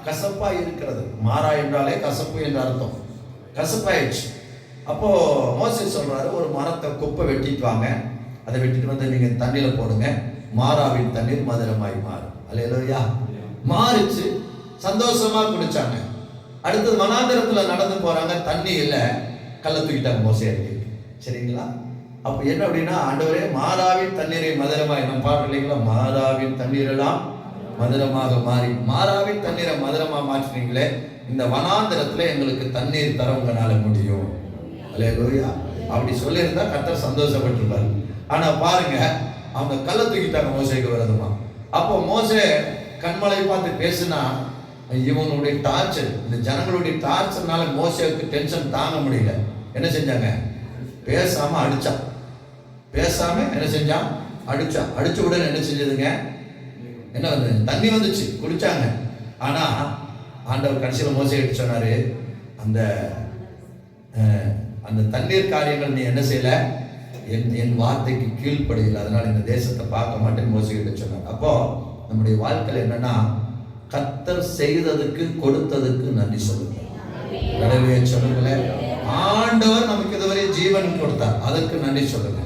கசப்பா இருக்கிறது. மாறா என்றாலே கசப்பு என்று அர்த்தம். கசப்பாயிடுச்சு. அப்போ மோசே சொல்றாரு, ஒரு மரத்தை குப்பை வெட்டிட்டு வாங்க, அதை வெட்டிட்டு வந்து நீங்க தண்ணியில போடுங்க, மாறாவின் தண்ணீர் மதுரமாய் மாறும். அல்லேலூயா. மாறிச்சு. சந்தோஷமா குடிச்சாங்க. அடுத்தது வனாந்திரத்துல நடந்து போறாங்க, தண்ணி இல்லை, கல்லை தூக்கிட்டாங்க மோசே அடிக்க. சரிங்களா? அப்ப என்ன அப்படின்னா, ஆண்டவரே மாறாவின் தண்ணீரை மதுரமாய், நம்ம பாடுறோம் இல்லைங்களா, மாறாவின் தண்ணீரெல்லாம் மதுரமாக மாறி, மாறாவின் தண்ணீரை மதுரமா மாற்றினீங்களே, இந்த வனாந்திரத்துல எங்களுக்கு தண்ணீர் தர உங்களால முடியும். அல்லேலூயா. அப்படி சொல்லியிருந்தா கர்த்தர் சந்தோஷப்பட்டிருப்பாரு. ஆனா பாருங்க, அவங்க கல்லை தூக்கிட்டாங்க மோசேக்கு விரோதமா. அப்போ மோசே கண்மலை பார்த்து பேசினா, இவங்களுடைய டார்ச்சர், இந்த ஜனங்களுடைய டார்ச்சர்னால மோசேக்கு டென்ஷன் தாங்க முடியல. என்ன செஞ்சாங்க? பேசாம அடிச்சான். பேசாம என்ன செஞ்சான்? அடிச்சான். அடிச்ச உடனே என்ன செஞ்சதுங்க? என்ன வந்து தண்ணி வந்துச்சு, குடிச்சாங்க. ஆனா ஆண்டவர் கடைசியில் மோசே எடுத்து சொன்னாரு, அந்த அந்த தண்ணீர் காரியங்கள் நீ என்ன செய்யல, என் வார்த்தைக்கு கீழ்ப்படையில், அதனால இந்த தேசத்தை பார்க்க மாட்டேன்னு மோசே எடுத்து சொன்னார். அப்போ நம்முடைய வாழ்க்கையில் என்னன்னா, கர்த்தர் செய்ததுக்கு கொடுத்ததுக்கு நன்றி சொல்லுங்க. கடவுளே சொல்லுங்களேன், ஆண்டவர் நமக்கு இதுவரை ஜீவன் கொடுத்தார், அதற்கு நன்றி சொல்லுங்க.